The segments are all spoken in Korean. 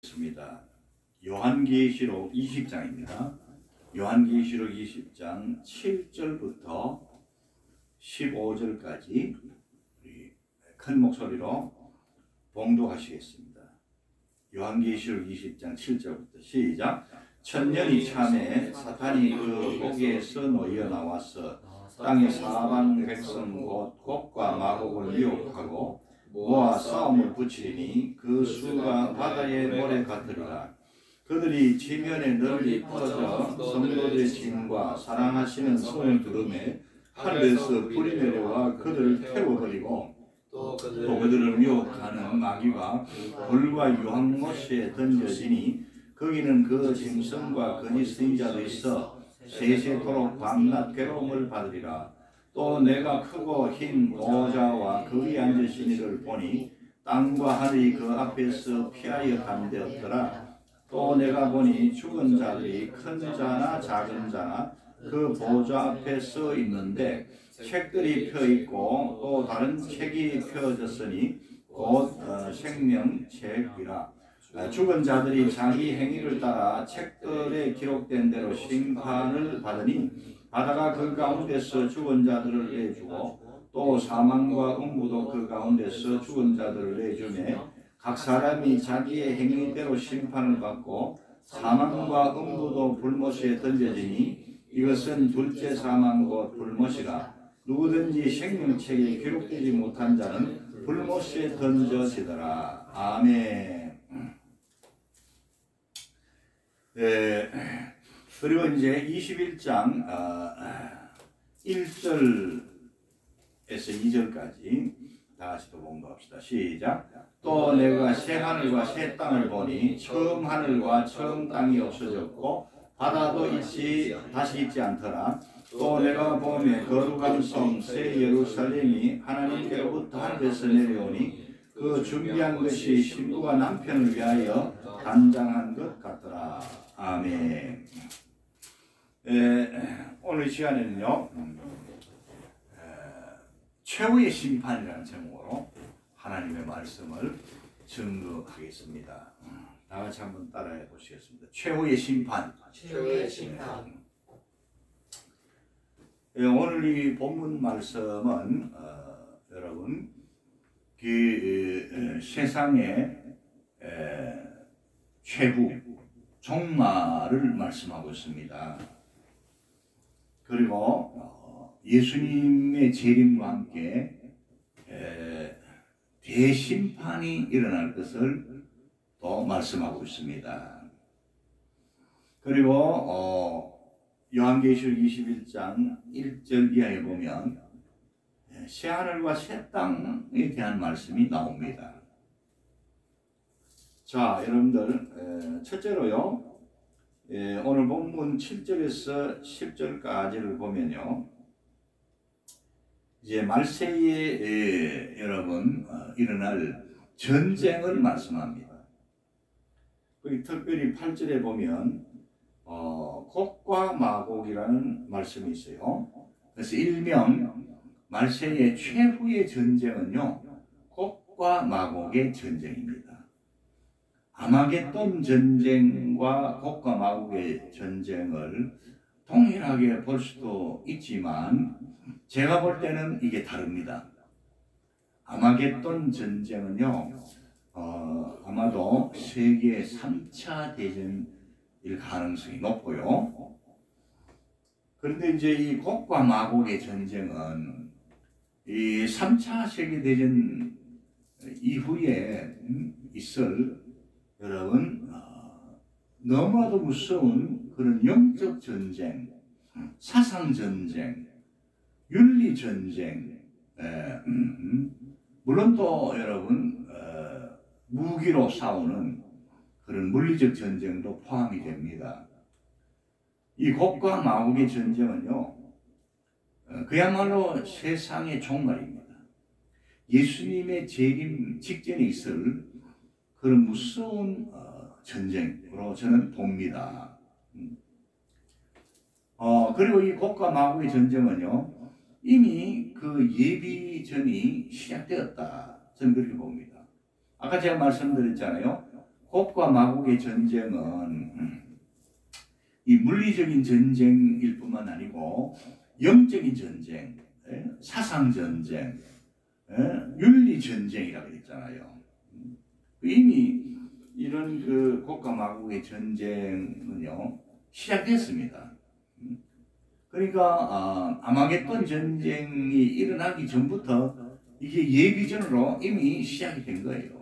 있습니다. 요한계시록 20장입니다. 요한계시록 20장 7절부터 15절까지 큰 목소리로 봉독하시겠습니다. 요한계시록 20장 7절부터 시작. 천년이 참에 사탄이 그 목에서 놓여 나와서 땅의 사방 백성 곧 곡과 마곡을 미혹하고 모아 싸움을 붙이리니 그 수가 바다의 모래 같으리라. 그들이 지면에 널리 퍼져 성도들의 짐과 사랑하시는 손을 두르매 하늘에서 불이 내려와 그들을 태워버리고 또 그들을 미혹하는 마귀가 불과 유황못에 던져지니 거기는 그 짐승과 거짓 선지자도 있어 세세토록 밤낮 괴로움을 받으리라. 또 내가 크고 흰 보좌와 그 위에 앉으신 이를 보니 땅과 하늘이 그 앞에서 피하여 간데 없더라. 또 내가 보니 죽은 자들이 큰 자나 작은 자나 그 보좌 앞에 서 있는데 책들이 펴 있고 또 다른 책이 펴졌으니 곧 생명책이라. 죽은 자들이 자기 행위를 따라 책들에 기록된 대로 심판을 받으니 바다가 그 가운데서 죽은 자들을 내주고 또 사망과 음부도 그 가운데서 죽은 자들을 내주매 각 사람이 자기의 행위대로 심판을 받고 사망과 음부도 불못에 던져지니 이것은 둘째 사망 곧 불못이라. 누구든지 생명책에 기록되지 못한 자는 불못에 던져지더라. 아멘. 그리고 이제 21장 1절에서 2절까지 다 같이 또 공부합시다. 시작. 또 내가 새 하늘과 새 땅을 보니 처음 하늘과 처음 땅이 없어졌고 바다도 다시 있지 않더라. 또 내가 보매 거룩한 성 새 예루살렘이 하나님께로부터 하늘에서 내려오니 그 준비한 것이 신부가 남편을 위하여 단장한 것 같더라. 아멘. 오늘 시간에는요, 최후의 심판이라는 제목으로 하나님의 말씀을 증거하겠습니다. 다 같이 한번 따라해 보시겠습니다. 최후의 심판. 최후의 심판. 오늘 이 본문 말씀은 여러분 그 세상의 최후 종말을 말씀하고 있습니다. 그리고 예수님의 재림과 함께 대심판이 일어날 것을 또 말씀하고 있습니다. 그리고 요한계시록 21장 1절 이하에 보면 새하늘과 새 땅에 대한 말씀이 나옵니다. 자, 여러분들 첫째로요, 오늘 본문 7절에서 10절까지를 보면요, 이제 말세에 여러분 일어날 전쟁을 말씀합니다. 특별히 8절에 보면 곡과 마곡이라는 말씀이 있어요. 그래서 일명 말세의 최후의 전쟁은요, 곡과 마곡의 전쟁입니다. 아마겟돈 전쟁과 곡과 마곡의 전쟁을 동일하게 볼 수도 있지만 제가 볼 때는 이게 다릅니다. 아마겟돈 전쟁은요, 아마도 세계 3차 대전일 가능성이 높고요. 그런데 이제 이 곡과 마곡의 전쟁은 이 3차 세계대전 이후에 있을 여러분 너무나도 무서운 그런 영적 전쟁, 사상 전쟁, 윤리 전쟁, 물론 또 여러분 무기로 싸우는 그런 물리적 전쟁도 포함이 됩니다. 이 곡과 마곡의 전쟁은요, 그야말로 세상의 종말입니다. 예수님의 재림 직전에 있을 그런 무서운 전쟁으로 저는 봅니다. 그리고 이 곡과 마곡의 전쟁은요, 이미 그 예비전이 시작되었다. 저는 그렇게 봅니다. 아까 제가 말씀드렸잖아요. 곡과 마곡의 전쟁은 이 물리적인 전쟁일 뿐만 아니고 영적인 전쟁, 사상 전쟁, 윤리 전쟁이라고 그랬잖아요. 이미 이런 그 곡과 마곡의 전쟁은요 시작됐습니다. 그러니까 아마겟돈 전쟁이 일어나기 전부터 이게 예비전으로 이미 시작이 된 거예요.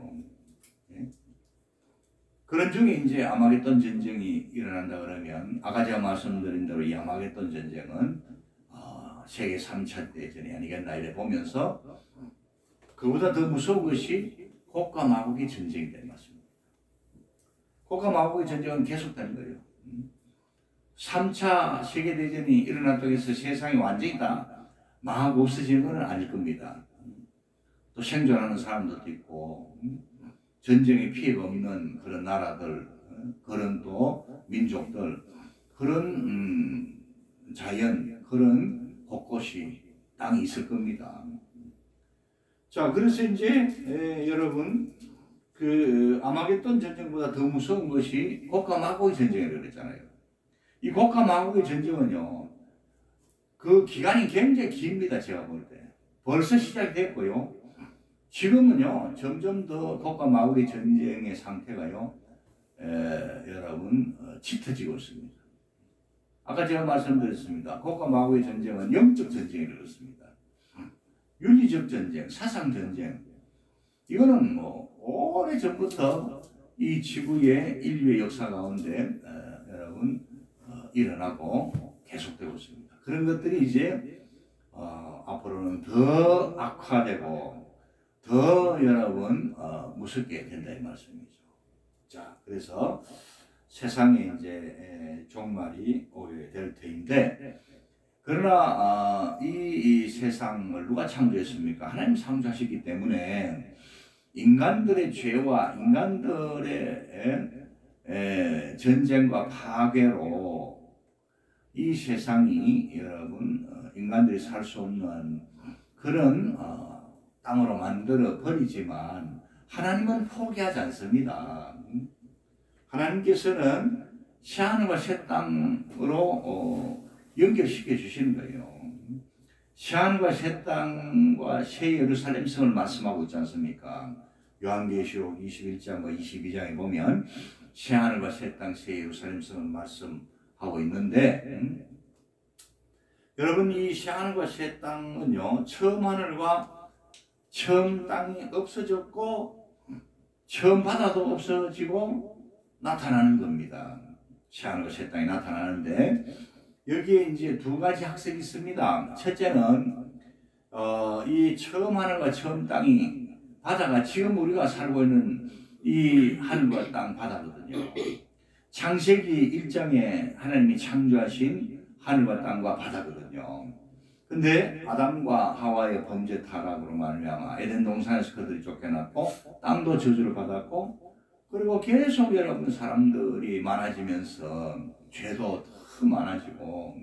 그런 중에 이제 아마겟돈 전쟁이 일어난다 그러면 아까 제가 말씀드린 대로 이 아마겟돈 전쟁은 세계 3차 대전이 아니겠나 이래 보면서 그보다 더 무서운 것이 곡과 마곡의 전쟁이 되는 것입니다. 곡과 마곡의 전쟁은 계속되는 거예요. 3차 세계대전이 일어났다고 해서 세상이 완전히 다 망하고 없어지는 건 아닐 겁니다. 또 생존하는 사람들도 있고 전쟁에 피해가 없는 그런 나라들, 그런 또 민족들, 그런 자연, 그런 곳곳이 땅이 있을 겁니다. 자, 그래서 이제 여러분 그 아마겟돈 전쟁보다 더 무서운 것이 곡과 마곡의 전쟁이라고 그랬잖아요. 이 곡과 마곡의 전쟁은요, 그 기간이 굉장히 깁니다. 제가 볼 때. 벌써 시작이 됐고요. 지금은요, 점점 더 곡과 마곡의 전쟁의 상태가요, 여러분, 짙어지고 있습니다. 아까 제가 말씀드렸습니다. 곡과 마곡의 전쟁은 영적 전쟁이라고 그랬습니다. 윤리적 전쟁, 사상 전쟁. 이거는 뭐, 오래전부터 이 지구의 인류의 역사 가운데, 여러분, 일어나고 계속되고 있습니다. 그런 것들이 이제, 앞으로는 더 악화되고, 더 여러분 무섭게 된다 이 말씀이죠. 자, 그래서 세상에 이제 종말이 오게 될 터인데, 그러나 이 세상을 누가 창조했습니까? 하나님 창조하셨기 때문에 인간들의 죄와 인간들의 전쟁과 파괴로 이 세상이 여러분 인간들이 살 수 없는 그런 땅으로 만들어 버리지만 하나님은 포기하지 않습니다. 하나님께서는 새하늘과 새 땅으로 연결시켜 주시는 거예요. 새하늘과 새 땅과 새 예루살렘 성을 말씀하고 있지 않습니까? 요한계시록 21장과 22장에 보면 새하늘과 새 땅, 새 예루살렘 성을 말씀하고 있는데 여러분 이 새하늘과 새 땅은요 처음 하늘과 처음 땅이 없어졌고 처음 바다도 없어지고 나타나는 겁니다. 새하늘과 새 땅이 나타나는데 여기에 이제 두 가지 학설이 있습니다. 첫째는 이 처음 하늘과 처음 땅이 바다가 지금 우리가 살고 있는 이 하늘과 땅 바다거든요. 창세기 1장에 하나님이 창조하신 하늘과 땅과 바다거든요. 근데 아담과 하와의 범죄 타락으로 말미암아 에덴 동산에서 그들이 쫓겨났고 땅도 저주를 받았고 그리고 계속 여러분 사람들이 많아지면서 죄도 더 많아지고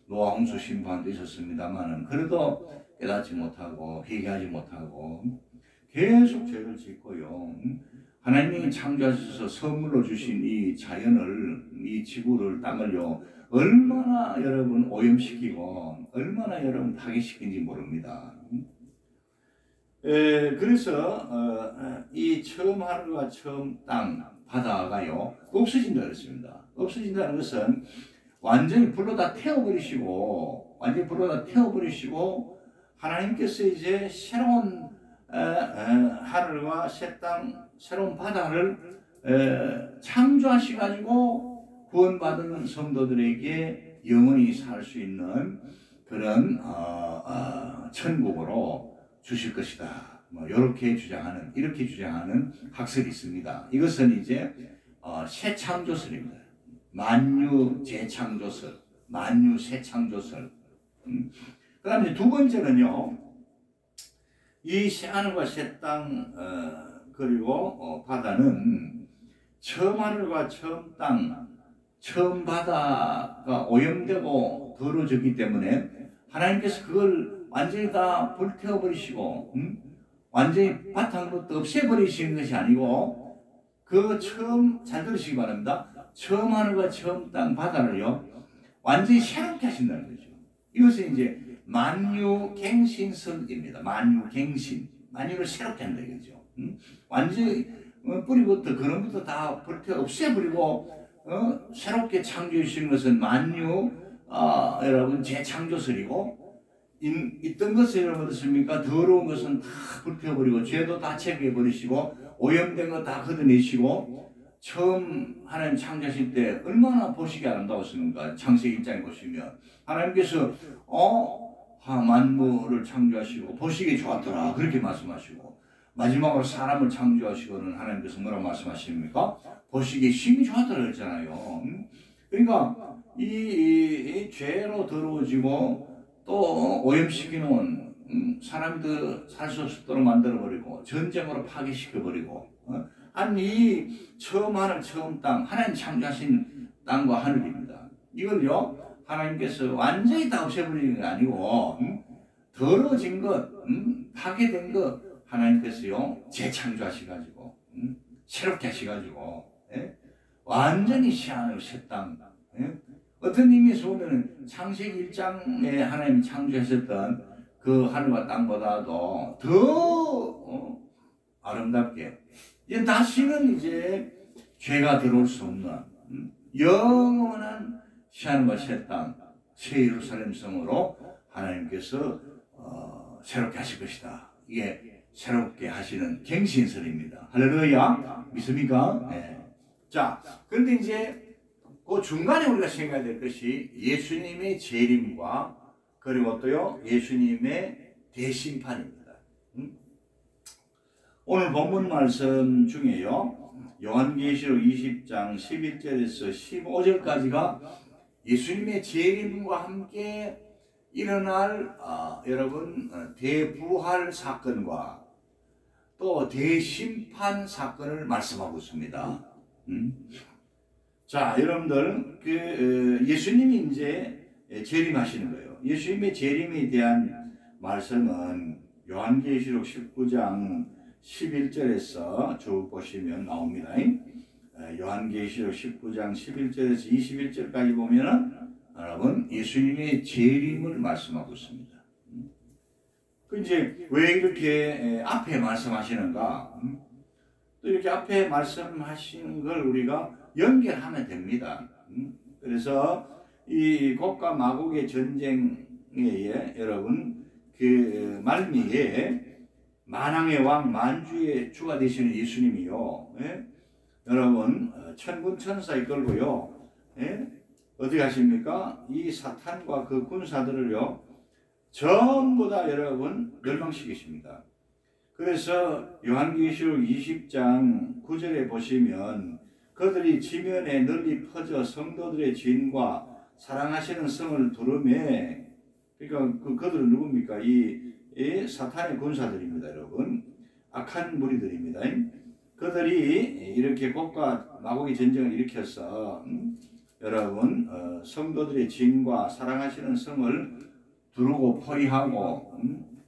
노아 홍수 심판도 있었습니다만은 그래도 깨닫지 못하고 회개하지 못하고 계속 죄를 짓고요. 하나님이 창조하셔서 선물로 주신 이 자연을 이 지구를 땅을요 얼마나 여러분 오염시키고 얼마나 여러분 파괴시킨지 모릅니다. 그래서 이 처음 하늘과 처음 땅 바다가요 없어진다 그랬습니다. 없어진다는 것은 완전히 불로 다 태워버리시고 하나님께서 이제 새로운 하늘과 새 땅 새로운 바다를 창조하셔가지고 구원받은 성도들에게 영원히 살 수 있는 그런 천국으로 주실 것이다. 뭐 이렇게 주장하는 학설이 있습니다. 이것은 이제 새 창조설입니다. 만유 재창조설, 만유 새 창조설. 그다음에 두 번째는요. 이 새하늘과 새 땅 그리고 바다는 처음 하늘과 처음 땅, 처음 바다가 오염되고 더러워졌기 때문에 하나님께서 그걸 완전히 다 불태워버리시고 완전히 바탕부터 없애버리시는 것이 아니고 그 처음 잘 들으시기 바랍니다. 처음 하늘과 처음 땅 바다를요 완전히 새롭게 하신다는 거죠. 이것은 이제 만유갱신설입니다. 만유갱신, 만유를 새롭게 한다 이거죠. 완전히 뿌리부터 근원부터 다 버려 없애버리고 새롭게 창조해 주시는 것은 만유 여러분 재창조설이고 있던 것을 여러분 어떻습니까? 더러운 것은 다 불펴버리고 죄도 다 체크해버리시고 오염된 거 다 걷어내시고 처음 하나님 창조하실 때 얼마나 보시기 아름다웠습니까? 창세기 1장에 보시면 하나님께서 만물을 창조하시고 보시기 좋았더라 그렇게 말씀하시고 마지막으로 사람을 창조하시고는 하나님께서 뭐라고 말씀하십니까? 보시기 심히 좋았더라 그랬잖아요. 그러니까 이 죄로 더러워지고 또 오염시키는 사람들 살 수 없도록 만들어버리고 전쟁으로 파괴시켜버리고 이 처음 하늘 처음 땅 하나님 창조하신 땅과 하늘입니다. 이걸요 하나님께서 완전히 다 없애버리는 게 아니고 더러워진 것 파괴된 것 하나님께서요 재창조하셔가지고 새롭게 하셔가지고 완전히 새하늘 새 땅 어떤 의미에서 보면 창세기 1장에 하나님이 창조하셨던 그 하늘과 땅보다도 더 아름답게 다시는 이제 죄가 들어올 수 없는 영원한 새하늘과 새 땅, 새 예루살렘 성으로 하나님께서 새롭게 하실 것이다. 이게 새롭게 하시는 갱신설입니다. 할렐루야 믿습니까? 네. 자, 그런데 이제 그 중간에 우리가 생각해야 될 것이 예수님의 재림과 그리고 또요 예수님의 대심판입니다. 오늘 본문 말씀 중에요 요한계시록 20장 11절에서 15절까지가 예수님의 재림과 함께 일어날 여러분 대부활 사건과 또 대심판 사건을 말씀하고 있습니다. 자, 여러분들 예수님이 이제 재림하시는 거예요. 예수님의 재림에 대한 말씀은 요한계시록 19장 11절에서 쭉 보시면 나옵니다. 요한계시록 19장 11절에서 21절까지 보면은 여러분 예수님의 재림을 말씀하고 있습니다. 그 이제 왜 이렇게 앞에 말씀하시는가? 또 이렇게 앞에 말씀하시는 걸 우리가 연결하면 됩니다. 그래서 이 곡과 마곡의 전쟁에 여러분 그 말미에 만왕의 왕 만주의 주가 되시는 예수님이요. 여러분 천군 천사 이끌고요. 어떻게 하십니까? 이 사탄과 그 군사들을요 전부 다 여러분 멸망시키십니다. 그래서 요한계시록 20장 9절에 보시면 그들이 지면에 널리 퍼져 성도들의 진과 사랑하시는 성을 두르매 그러니까 그들은 누굽니까? 이 사탄의 군사들입니다. 여러분 악한 무리들입니다. 그들이 이렇게 곡과 마곡의 전쟁을 일으켜서 여러분 성도들의 진과 사랑하시는 성을 두르고 포위하고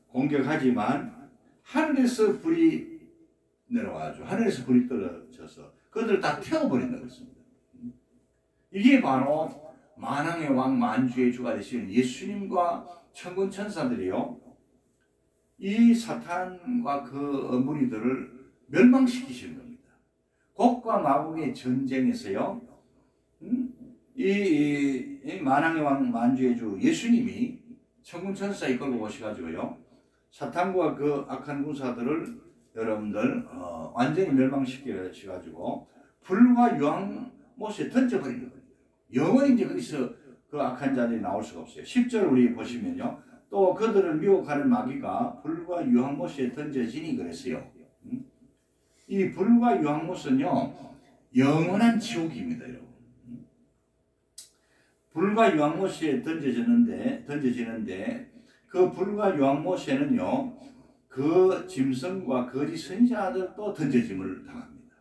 공격하지만 하늘에서 불이 내려와가지고 하늘에서 불이 떨어져서 그들을 다 태워버린다고 했습니다. 이게 바로 만왕의 왕 만주의 주가 되시는 예수님과 천군 천사들이요 이 사탄과 그 무리들을 멸망시키시는 겁니다. 곡과 마곡의 전쟁에서요 이 만왕의 왕 만주의 주 예수님이 천군 천사 이끌고 오셔가지고요 사탄과 그 악한 군사들을 여러분들 완전히 멸망시켜가지고 불과 유황못에 던져버리는 거예요. 영원히 이제 거기서 그 악한 자들이 나올 수가 없어요. 10절 우리 보시면요 또 그들을 미혹하는 마귀가 불과 유황못에 던져지니 그랬어요. 이 불과 유황못은요 영원한 지옥입니다. 여러분. 불과 유황못에 던져지는데 그 불과 유황못에는요 그 짐승과 거짓 선지자들도 던져짐을 당합니다.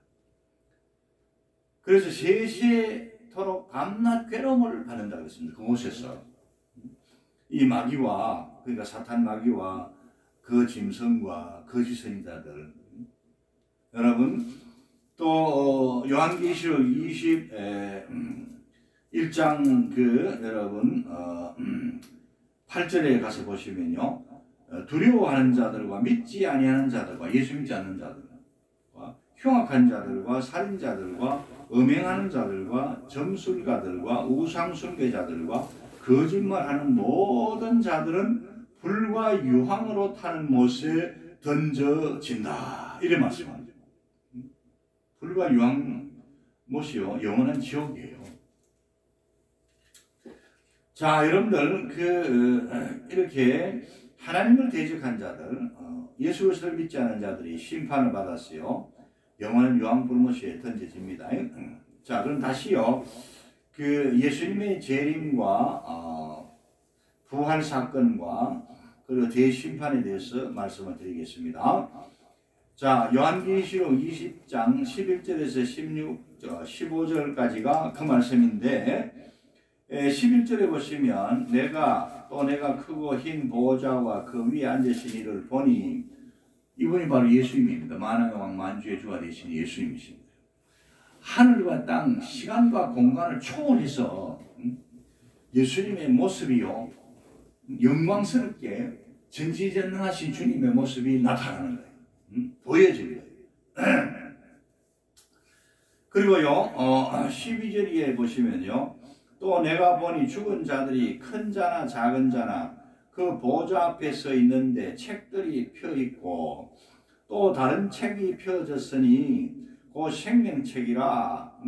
그래서 세세토록 밤낮 괴로움을 받는다고 했습니다. 그곳에서 이 마귀와 그러니까 사탄 마귀와 그 짐승과 거짓 선지자들 여러분 또 요한계시록 21장 여러분 8절에 가서 보시면요, 두려워하는 자들과 믿지 아니하는 자들과 예수 믿지 않는 자들과 흉악한 자들과 살인자들과 음행하는 자들과 점술가들과 우상 숭배자들과 거짓말하는 모든 자들은 불과 유황으로 타는 못에 던져진다, 이래 말씀합니다. 불과 유황 못이요, 영원한 지옥이에요. 자, 여러분들 이렇게 하나님을 대적한 자들, 예수 그리스도를 믿지 않은 자들이 심판을 받았어요. 영원한 유황 불못에 던져집니다. 자, 그럼 다시요, 예수님의 재림과 부활 사건과 그리고 대심판에 대해서 말씀을 드리겠습니다. 자, 요한계시록 20장 11절에서 15절까지가 그 말씀인데, 11절에 보시면 내가 크고 흰 보좌와 그 위에 앉으신 이를 보니, 이분이 바로 예수님입니다. 만왕의 왕 만주의 주가 되신 예수님이십니다. 하늘과 땅, 시간과 공간을 초월해서 예수님의 모습이요, 영광스럽게 전지전능하신 주님의 모습이 나타나는 거예요. 보여지는 거예요. 그리고요, 12절에 보시면요, 또 내가 보니 죽은 자들이 큰 자나 작은 자나 그 보좌 앞에 서 있는데 책들이 펴 있고 또 다른 책이 펴졌으니 그 생명책이라.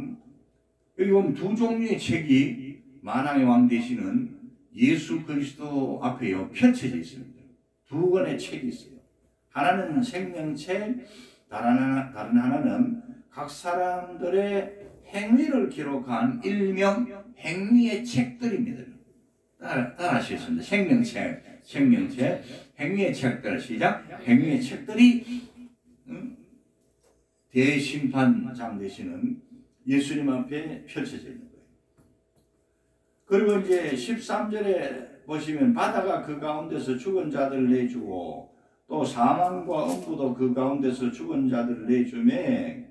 여기 보면 두 종류의 책이 만왕의 왕 되시는 예수 그리스도 앞에요 펼쳐져 있습니다. 두 권의 책이 있어요. 하나는 생명책, 다른 하나는 각 사람들의 행위를 기록한 일명 행위의 책들입니다. 따라 하시겠습니다. 생명책, 행위의 책들. 시작. 행위의 책들이 대심판장 되시는 예수님 앞에 펼쳐져 있는 거예요. 그리고 이제 13절에 보시면 바다가 그 가운데서 죽은 자들을 내주고 또 사망과 음부도 그 가운데서 죽은 자들을 내주매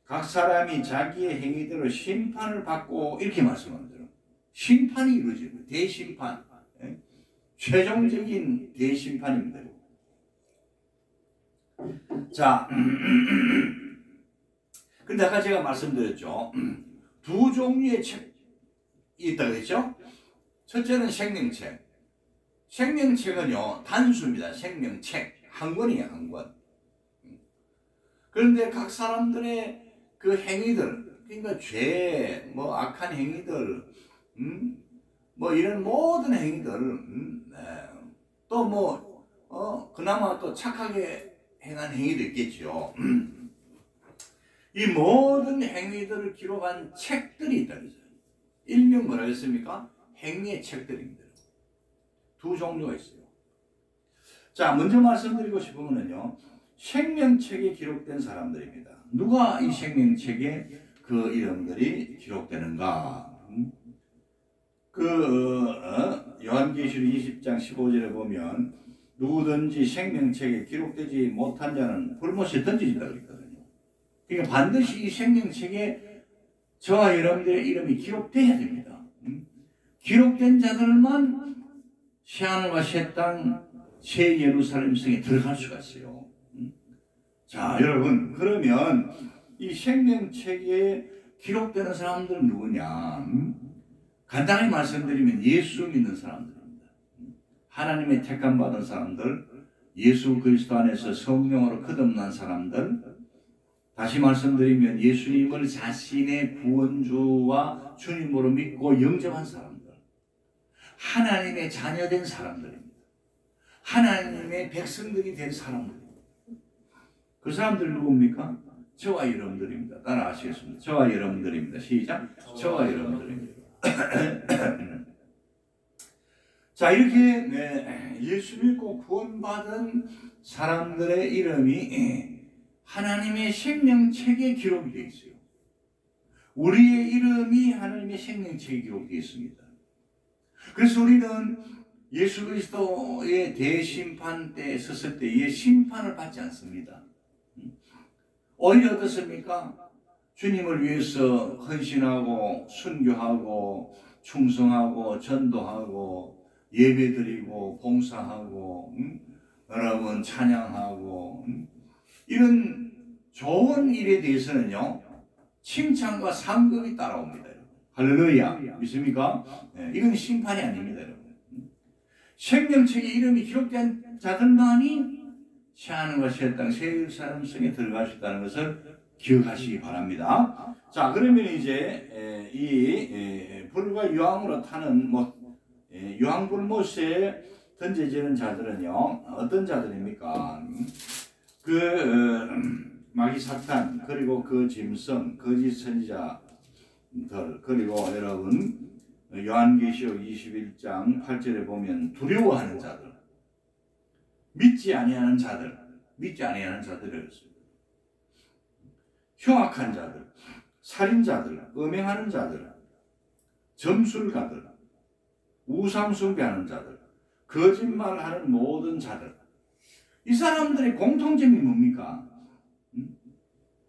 각 사람이 자기의 행위대로 심판을 받고, 이렇게 말씀합니다. 심판이 이루어지는 대심판, 최종적인 대심판입니다. 자, 근데 아까 제가 말씀드렸죠. 두 종류의 책이 있다고 했죠. 첫째는 생명책. 생명책은요, 단수입니다. 생명책. 한 권이에요, 한 권. 그런데 각 사람들의 그 행위들, 그러니까 죄, 악한 행위들, 이런 모든 행위들, 또 그나마 또 착하게 행한 행위도 있겠죠. 이 모든 행위들을 기록한 책들이 있다 그랬어요. 일명 뭐라 했습니까? 행위의 책들입니다. 두 종류가 있어요. 자, 먼저 말씀드리고 싶은 거는요, 생명책에 기록된 사람들입니다. 누가 이 생명책에 그 이름들이 기록되는가? 요한계시록 20장 15절에 보면 누구든지 생명책에 기록되지 못한 자는 불못에 던져진다 그랬거든요. 그러니까 반드시 이 생명책에 저와 여러분들의 이름이 기록돼야 됩니다. 기록된 자들만 새하늘과 새 땅, 새 예루살렘 성에 들어갈 수가 있어요. 자, 여러분, 그러면 이 생명책에 기록되는 사람들은 누구냐? 간단히 말씀드리면 예수 믿는 사람들입니다. 하나님의 택함 받은 사람들, 예수 그리스도 안에서 성령으로 거듭난 사람들, 다시 말씀드리면 예수님을 자신의 구원주와 주님으로 믿고 영접한 사람들, 하나님의 자녀된 사람들입니다. 하나님의 백성들이 된 사람들입니다. 그 사람들 누굽니까? 저와 여러분들입니다. 따라 하시겠습니다. 저와 여러분들입니다. 시작. 저와 여러분들입니다. 자, 이렇게 예수 믿고 구원받은 사람들의 이름이 하나님의 생명책에 기록이 되어 있어요. 우리의 이름이 하나님의 생명책에 기록되어 있습니다. 그래서 우리는 예수 그리스도의 대심판 때 섰을 때의 심판을 받지 않습니다. 오히려 어떻습니까? 주님을 위해서 헌신하고 순교하고 충성하고 전도하고 예배드리고 봉사하고 여러분 찬양하고 이런 좋은 일에 대해서는요 칭찬과 상급이 따라옵니다. 할렐루야. 믿습니까? 네, 이건 심판이 아닙니다. 여러분. 생명책에 이름이 기록된 자들만이 새하늘과 새 땅 새 예루살렘 성에 들어갈 수 있다는 것을 기억하시기 바랍니다. 자, 그러면 이제 이 불과 유황으로 타는 유황불못에 던져지는 자들은요 어떤 자들입니까? 마귀 사탄, 그리고 그 짐승, 거짓 선지자들, 그리고 여러분 요한계시록 21장 8절에 보면 두려워하는 자들, 믿지 아니하는 자들이었습니다. 흉악한 자들, 살인자들, 음행하는 자들, 점술가들, 우상숭배하는 자들, 거짓말하는 모든 자들. 이 사람들의 공통점이 뭡니까?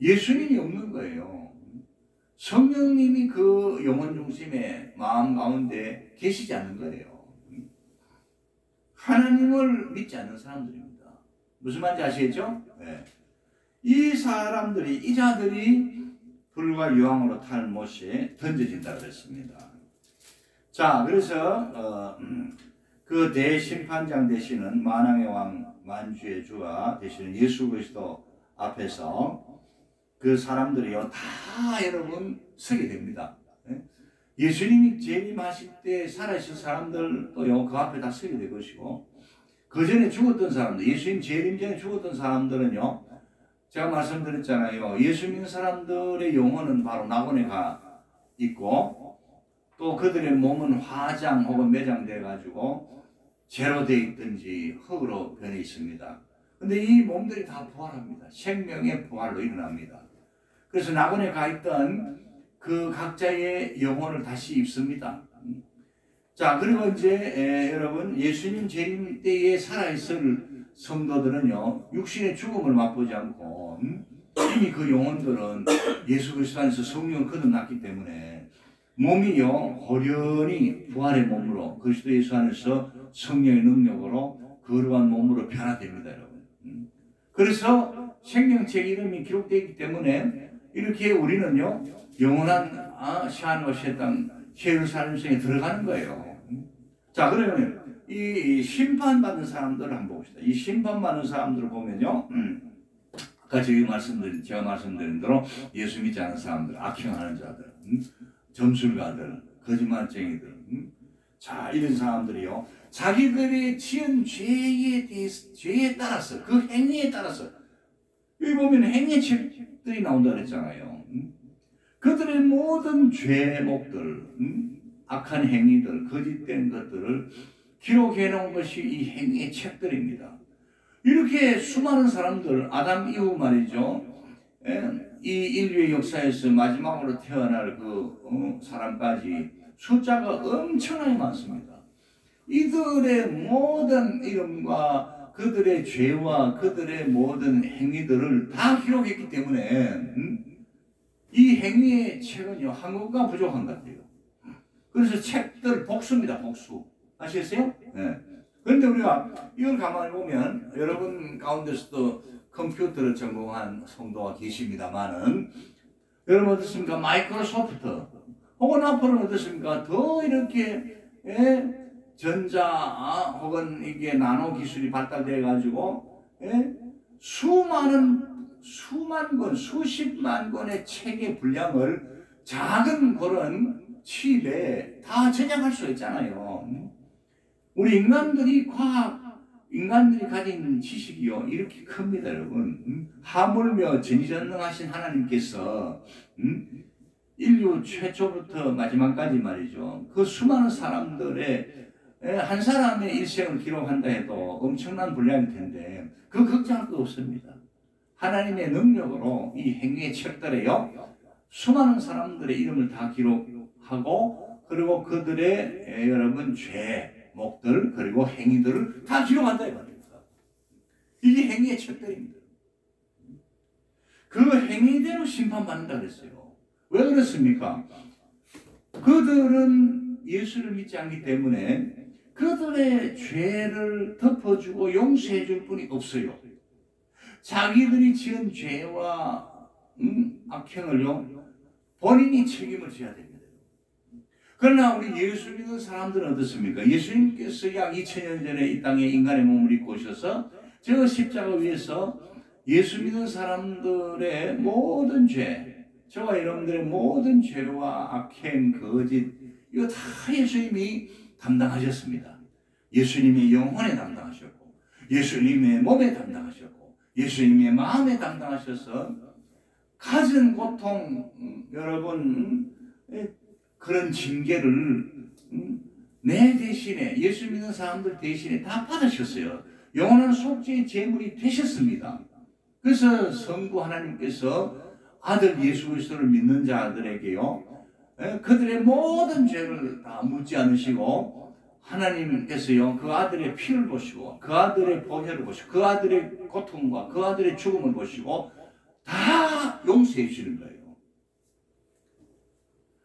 예수님이 없는 거예요. 성령님이 그 영혼 중심의 마음 가운데 계시지 않는 거예요. 하나님을 믿지 않는 사람들입니다. 무슨 말인지 아시겠죠? 네. 이 자들이 불과 유황으로 탈 못에 던져진다 그랬습니다. 자, 그래서 그 대심판장 되시는 만왕의 왕 만주의 주가 되시는 예수 그리스도 앞에서 그 사람들이요 다 여러분 서게 됩니다. 예수님이 재림하실 때 살아있을 사람들도요 그 앞에 다 서게 될 것이고, 그 전에 죽었던 사람들, 예수님 재림 전에 죽었던 사람들은요, 제가 말씀드렸잖아요. 예수 믿는 사람들의 영혼은 바로 낙원에 가 있고, 또 그들의 몸은 화장 혹은 매장돼 가지고 재로 돼 있든지 흙으로 변해 있습니다. 근데 이 몸들이 다 부활합니다. 생명의 부활로 일어납니다. 그래서 낙원에 가 있던 그 각자의 영혼을 다시 입습니다. 자, 그리고 이제 여러분 예수님 재림 때에 살아있을 성도들은요 육신의 죽음을 맛보지 않고 이미 그 영혼들은 예수 그리스도 안에서 성령을 거듭났기 때문에 몸이요 호련히 부활의 몸으로 그리스도 예수 안에서 성령의 능력으로 거룩한 몸으로 변화됩니다, 여러분. 그래서 생명책 이름이 기록되어 있기 때문에 이렇게 우리는요 영원한 새하늘과 새 땅 새 예루살렘 성에 들어가는 거예요. 자, 그러면 이 심판받는 사람들을 한번 봅시다. 이 심판받는 사람들을 보면요 아까 제가 말씀드린 대로 예수 믿지 않는 사람들, 악행하는 자들, 점술가들, 거짓말쟁이들, 자, 이런 사람들이요 자기들이 지은 죄에 따라서, 그 행위에 따라서, 여기 보면 행위 책들이 나온다 그랬잖아요. 그들의 모든 죄목들, 악한 행위들, 거짓된 것들을 기록해 놓은 것이 이 행위의 책들입니다. 이렇게 수많은 사람들, 아담 이후 말이죠, 이 인류의 역사에서 마지막으로 태어날 그 사람까지 숫자가 엄청나게 많습니다. 이들의 모든 이름과 그들의 죄와 그들의 모든 행위들을 다 기록했기 때문에 이 행위의 책은요 한국과 부족한 것 같아요. 그래서 책들 복수입니다. 복수. 아시겠어요? 네. 그런데 우리가 이걸 가만히 보면 여러분 가운데서도 컴퓨터를 전공한 성도가 계십니다만은 여러분 어떻습니까? 마이크로소프트 혹은 앞으로는 어떻습니까? 더 이렇게 전자 혹은 이게 나노 기술이 발달돼 가지고 수만 권, 수십만 권의 책의 분량을 작은 그런 칩에 다 저장할 수 있잖아요. 우리 인간들이 가진 지식이요 이렇게 큽니다, 여러분. 하물며 전지전능하신 하나님께서 인류 최초부터 마지막까지 말이죠. 그 수많은 사람들의 한 사람의 일생을 기록한다 해도 엄청난 분량일 텐데 그 걱정할 것 없습니다. 하나님의 능력으로 이 행위의 책들에요 수많은 사람들의 이름을 다 기록하고 그리고 그들의 여러분 죄목들 그리고 행위들을 다 기록한다 이 말입니다. 이게 행위의 책들입니다. 그 행위대로 심판받는다 그랬어요. 왜 그렇습니까? 그들은 예수를 믿지 않기 때문에 그들의 죄를 덮어주고 용서해 줄 분이 없어요. 자기들이 지은 죄와 악행을요 본인이 책임을 져야 됩니다. 그러나 우리 예수 믿는 사람들은 어떻습니까? 예수님께서 약 2000년 전에 이 땅에 인간의 몸을 입고 오셔서 저 십자가 위에서 예수 믿는 사람들의 모든 죄, 저와 여러분들의 모든 죄와 악행, 거짓, 이거 다 예수님이 담당하셨습니다. 예수님의 영혼에 담당하셨고, 예수님의 몸에 담당하셨고, 예수님의 마음에 담당하셔서 가진 고통, 여러분, 그런 징계를 내 대신에, 예수 믿는 사람들 대신에 다 받으셨어요. 영원한 속죄의 제물이 되셨습니다. 그래서 성부 하나님께서 아들 예수 그리스도를 믿는 자들에게요, 그들의 모든 죄를 다 묻지 않으시고 하나님께서요 그 아들의 피를 보시고 그 아들의 보혈을 보시고 그 아들의 고통과 그 아들의 죽음을 보시고 다 용서해 주시는 거예요.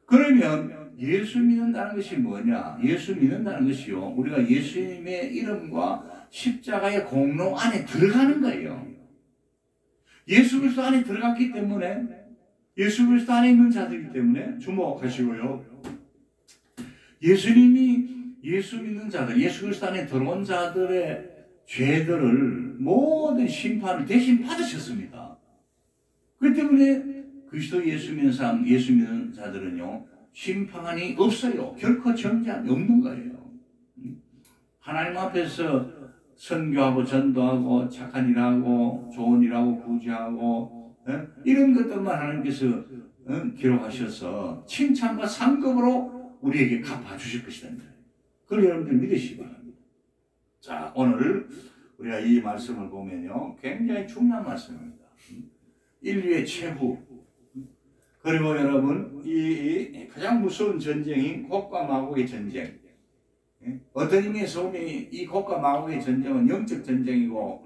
그러면 예수 믿는다는 것이 뭐냐? 예수 믿는다는 것이요, 우리가 예수님의 이름과 십자가의 공로 안에 들어가는 거예요. 예수 그리스도 안에 들어갔기 때문에, 예수 그리스도 안에 있는 자들이기 때문에 주목하시고요. 예수님이 예수 믿는 자들, 예수 그리스도 안에 들어온 자들의 죄들을 모든 심판을 대신 받으셨습니다. 그렇기 때문에 그리스도 예수 믿는 사람, 예수 믿는 자들은요 심판이 없어요. 결코 정죄함이 없는 거예요. 하나님 앞에서 선교하고 전도하고 착한 일하고 좋은 일하고 구제하고 이런 것들만 하나님께서 기록하셔서 칭찬과 상급으로 우리에게 갚아주실 것이다. 그걸 여러분들 믿으시기 바랍니다. 자, 오늘 우리가 이 말씀을 보면요 굉장히 중요한 말씀입니다. 인류의 최후, 그리고 여러분 이 가장 무서운 전쟁이 곡과 마곡의 전쟁. 어떤 의미에서 보면 이 곡과 마곡의 전쟁은 영적 전쟁이고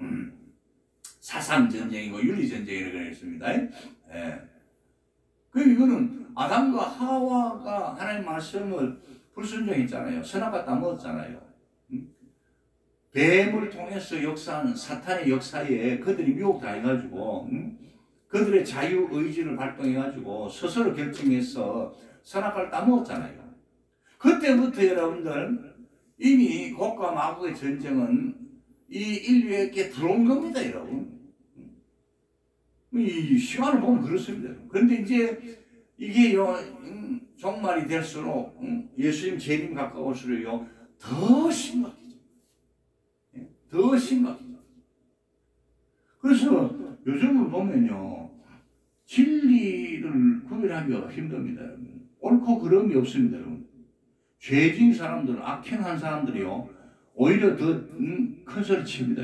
사상 전쟁이고 윤리 전쟁이라고 했습니다. 그 이거는 아담과 하와가 하나님 말씀을 불순종했잖아요. 선악과 따먹었잖아요. 뱀을 통해서 역사하는 사탄의 역사에 그들이 미혹당해가지고 그들의 자유의지를 발동해가지고 스스로 결정해서 선악과를 따먹었잖아요. 그때부터 여러분들 이미 곡과 마곡의 전쟁은 이 인류에게 들어온 겁니다, 여러분. 이 시간을 보면 그렇습니다. 그런데 이제 이게요 종말이 될수록 예수님 재림 가까울수록요 더 심각해져. 더 심각해져. 그래서 요즘을 보면요 진리를 구별하기가 힘듭니다. 옳고 그름이 없습니다. 죄진 사람들, 악행한 사람들이요 오히려 더 큰 소리 칩니다.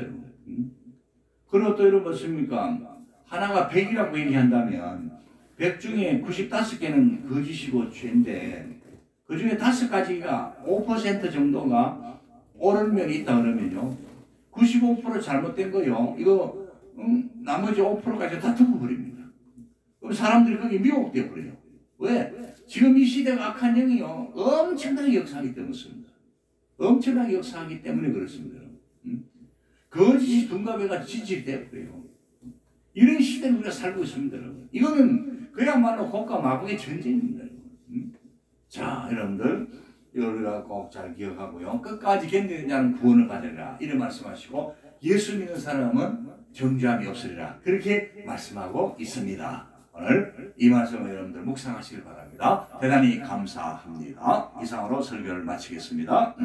그리고 또 이런 것입니까? 하나가 100이라고 얘기한다면 100 중에 95개는 거짓이고 죄인데 그 중에 5가지가 5% 정도가 옳은 면이 있다 그러면요 95% 잘못된 거요 이거 나머지 5%까지 다 덮어버립니다. 그럼 사람들이 거기 미혹되어 버려요. 왜? 지금 이 시대가 악한 영이요 엄청나게 역사하기 때문입니다. 엄청나게 역사하기 때문에 그렇습니다. 거짓이 둔갑해가 지질이 되어버려요. 이런 시대에 우리가 살고 있습니다. 여러분. 이거는 그야말로 곡과 마곡의 전쟁입니다. 자, 여러분들 이거를 꼭 잘 기억하고요. 끝까지 견디는 자는 구원을 받으리라 이런 말씀하시고 예수 믿는 사람은 정죄함이 없으리라 그렇게 말씀하고 있습니다. 오늘 이 말씀을 여러분들 묵상하시길 바랍니다. 대단히 감사합니다. 이상으로 설교를 마치겠습니다.